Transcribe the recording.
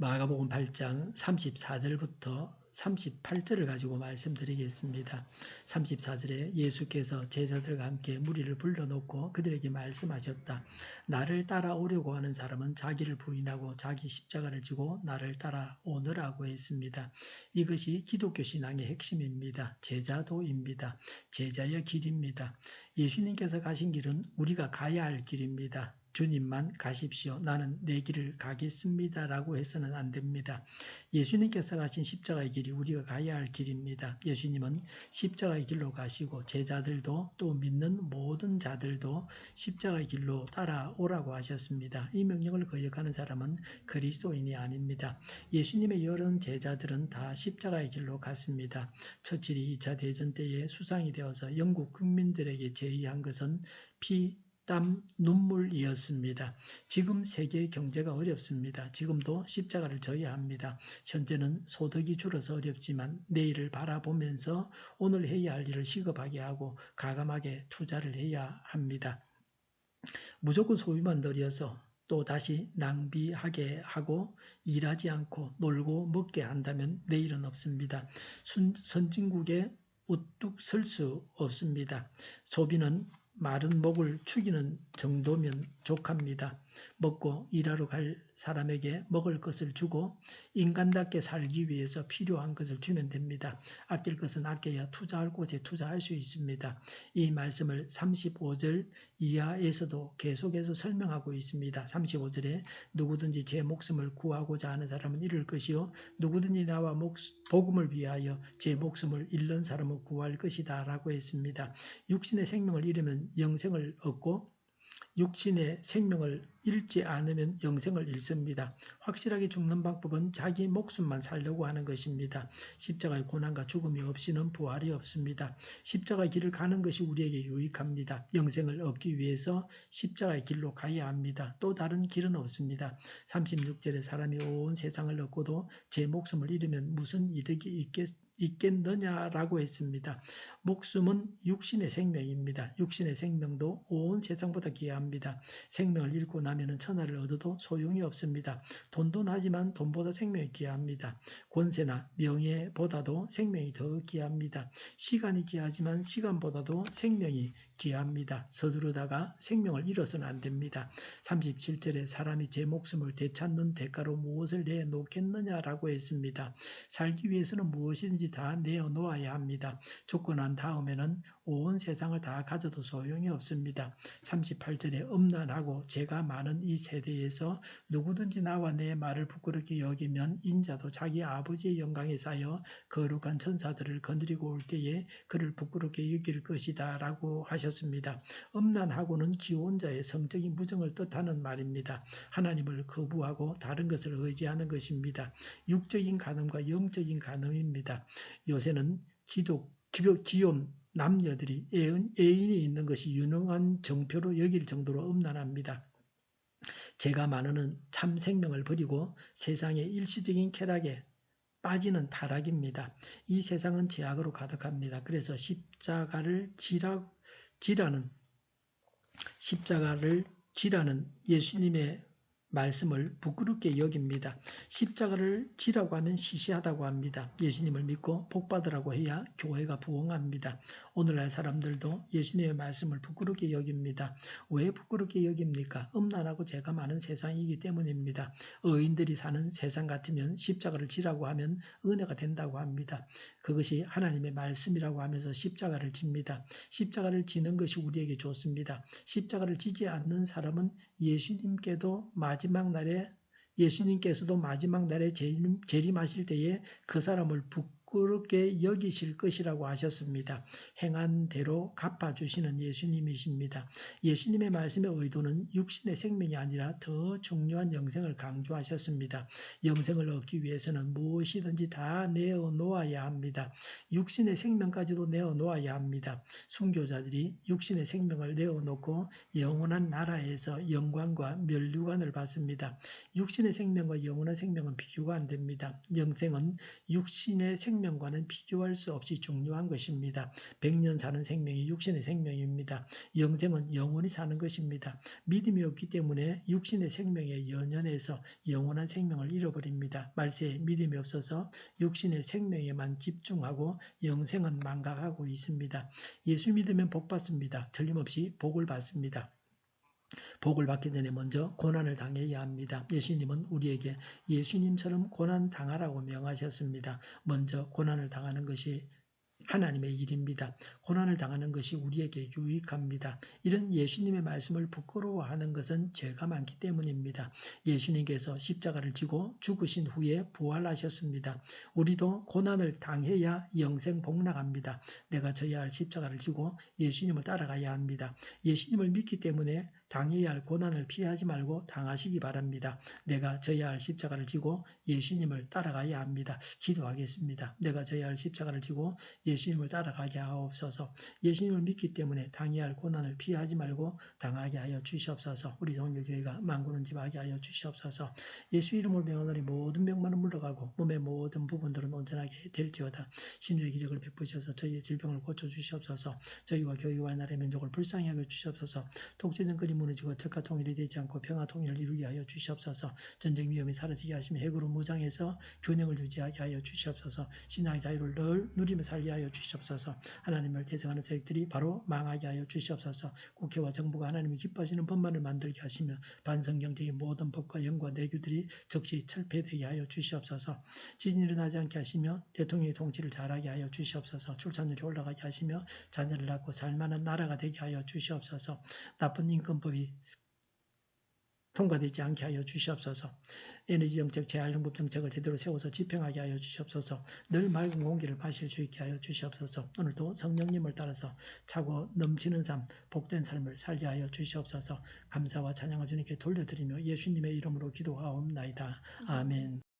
마가복음 8장 34절부터 38절을 가지고 말씀드리겠습니다. 34절에 예수께서 제자들과 함께 무리를 불러놓고 그들에게 말씀하셨다. 나를 따라오려고 하는 사람은 자기를 부인하고 자기 십자가를 지고 나를 따라오느라고 했습니다. 이것이 기독교 신앙의 핵심입니다. 제자도입니다. 제자의 길입니다. 예수님께서 가신 길은 우리가 가야 할 길입니다. 주님만 가십시오. 나는 내 길을 가겠습니다. 라고 해서는 안 됩니다. 예수님께서 가신 십자가의 길이 우리가 가야 할 길입니다. 예수님은 십자가의 길로 가시고 제자들도 또 믿는 모든 자들도 십자가의 길로 따라오라고 하셨습니다. 이 명령을 거역하는 사람은 그리스도인이 아닙니다. 예수님의 여러 제자들은 다 십자가의 길로 갔습니다. 처칠이 2차 대전 때에 수상이 되어서 영국 국민들에게 제의한 것은 땀, 눈물이었습니다. 지금 세계 경제가 어렵습니다. 지금도 십자가를 져야 합니다. 현재는 소득이 줄어서 어렵지만 내일을 바라보면서 오늘 해야 할 일을 시급하게 하고 가감하게 투자를 해야 합니다. 무조건 소비만 늘려서 또 다시 낭비하게 하고 일하지 않고 놀고 먹게 한다면 내일은 없습니다. 선진국에 우뚝 설 수 없습니다. 소비는 마른 목을 축이는 정도면 족합니다. 먹고 일하러 갈 사람에게 먹을 것을 주고 인간답게 살기 위해서 필요한 것을 주면 됩니다. 아낄 것은 아껴야 투자할 곳에 투자할 수 있습니다. 이 말씀을 35절 이하에서도 계속해서 설명하고 있습니다. 35절에 누구든지 제 목숨을 구하고자 하는 사람은 잃을 것이요 누구든지 나와 복음을 위하여 제 목숨을 잃는 사람은 구할 것이다 라고 했습니다. 육신의 생명을 잃으면 영생을 얻고 육신의 생명을 잃지 않으면 영생을 잃습니다. 확실하게 죽는 방법은 자기 목숨만 살려고 하는 것입니다. 십자가의 고난과 죽음이 없이는 부활이 없습니다. 십자가의 길을 가는 것이 우리에게 유익합니다. 영생을 얻기 위해서 십자가의 길로 가야 합니다. 또 다른 길은 없습니다. 36절에 사람이 온 세상을 얻고도 제 목숨을 잃으면 무슨 이득이 있겠느냐라고 했습니다. 목숨은 육신의 생명입니다. 육신의 생명도 온 세상보다 귀합니다. 생명을 잃고 나면 천하를 얻어도 소용이 없습니다. 돈도 나지만 돈보다 생명이 귀합니다. 권세나 명예보다도 생명이 더 귀합니다. 시간이 귀하지만 시간보다도 생명이 귀합니다. 서두르다가 생명을 잃어서는 안 됩니다. 37절에 사람이 제 목숨을 되찾는 대가로 무엇을 내놓겠느냐라고 했습니다. 살기 위해서는 무엇이든지 다 내어놓아야 합니다. 죽고 난 다음에는 온 세상을 다 가져도 소용이 없습니다. 38절에 음란하고 죄가 많은 이 세대에서 누구든지 나와 내 말을 부끄럽게 여기면 인자도 자기 아버지의 영광에 쌓여 거룩한 천사들을 건드리고 올 때에 그를 부끄럽게 여길 것이다 라고 하셨습니다. 음란하고는 기혼자의 성적인 무정을 뜻하는 말입니다. 하나님을 거부하고 다른 것을 의지하는 것입니다. 육적인 간음과 영적인 간음입니다. 요새는 기혼 남녀들이 애인이 있는 것이 유능한 정표로 여길 정도로 음란합니다. 죄가 많으는 참 생명을 버리고 세상의 일시적인 쾌락에 빠지는 타락입니다. 이 세상은 죄악으로 가득합니다. 그래서 십자가를 지라는 예수님의 말씀을 부끄럽게 여깁니다. 십자가를 지라고 하면 시시하다고 합니다. 예수님을 믿고 복받으라고 해야 교회가 부흥합니다. 오늘날 사람들도 예수님의 말씀을 부끄럽게 여깁니다. 왜 부끄럽게 여깁니까? 음란하고 죄가 많은 세상이기 때문입니다. 의인들이 사는 세상 같으면 십자가를 지라고 하면 은혜가 된다고 합니다. 그것이 하나님의 말씀이라고 하면서 십자가를 집니다. 십자가를 지는 것이 우리에게 좋습니다. 십자가를 지지 않는 사람은 예수님께서도 마지막 날에 재림하실 때에 그 사람을 부끄럽게 여기실 것이라고 하셨습니다. 행한 대로 갚아주시는 예수님이십니다. 예수님의 말씀의 의도는 육신의 생명이 아니라 더 중요한 영생을 강조하셨습니다. 영생을 얻기 위해서는 무엇이든지 다 내어놓아야 합니다. 육신의 생명까지도 내어놓아야 합니다. 순교자들이 육신의 생명을 내어놓고 영원한 나라에서 영광과 면류관을 받습니다. 육신의 생명과 영원한 생명은 비교가 안 됩니다. 영생은 육신의 생명 생명과는 비교할 수 없이 중요한 것입니다. 100년 사는 생명이 육신의 생명입니다. 영생은 영원히 사는 것입니다. 믿음이 없기 때문에 육신의 생명에 연연해서 영원한 생명을 잃어버립니다. 말세에 믿음이 없어서 육신의 생명에만 집중하고 영생은 망각하고 있습니다. 예수 믿으면 복 받습니다. 틀림없이 복을 받습니다. 복을 받기 전에 먼저 고난을 당해야 합니다. 예수님은 우리에게 예수님처럼 고난 당하라고 명하셨습니다. 먼저 고난을 당하는 것이 하나님의 일입니다. 고난을 당하는 것이 우리에게 유익합니다. 이런 예수님의 말씀을 부끄러워하는 것은 죄가 많기 때문입니다. 예수님께서 십자가를 지고 죽으신 후에 부활하셨습니다. 우리도 고난을 당해야 영생 복락합니다. 내가 져야 할 십자가를 지고 예수님을 따라가야 합니다. 예수님을 믿기 때문에 당해야 할 고난을 피하지 말고 당하시기 바랍니다. 내가 져야 할 십자가를 지고 예수님을 따라가야 합니다. 기도하겠습니다. 내가 져야 할 십자가를 지고 예수님을 따라가게 하옵소서. 예수님을 믿기 때문에 당해야 할 고난을 피하지 말고 당하게 하여 주시옵소서. 우리 동일교회가 만군은집하게 하여 주시옵소서. 예수 이름으로 명하노니 모든 병만은 물러가고 몸의 모든 부분들은 온전하게 될지어다. 신유의 기적을 베푸셔서 저희의 질병을 고쳐주시옵소서. 저희와 교회와 나라의 민족을 불쌍히 하여 주시옵소서. 독재정권이 무너지고 적과 통일이 되지 않고 평화 통일을 이루게 하여 주시옵소서. 전쟁 위험이 사라지게 하시며 핵으로 무장해서 균형을 유지하게 하여 주시옵소서. 신앙의 자유를 늘 누리며 살게 하여 주시옵소서. 하나님을 대적하는 세력들이 바로 망하게 하여 주시옵소서. 국회와 정부가 하나님이 기뻐하시는 법만을 만들게 하시며 반성경적인 모든 법과 영과 내규들이 즉시 철폐되게 하여 주시옵소서. 지진이 일어나지 않게 하시며 대통령의 통치를 잘하게 하여 주시옵소서. 출산율이 올라가게 하시며 자녀를 낳고 살만한 나라가 되게 하여 주시옵소서. 나쁜 인권법이 통과되지 않게 하여 주시옵소서. 에너지 정책, 재활용법 정책을 제대로 세워서 집행하게 하여 주시옵소서. 늘 맑은 공기를 마실 수 있게 하여 주시옵소서. 오늘도 성령님을 따라서 차고 넘치는 삶, 복된 삶을 살게 하여 주시옵소서. 감사와 찬양을 주님께 돌려드리며 예수님의 이름으로 기도하옵나이다. 아멘.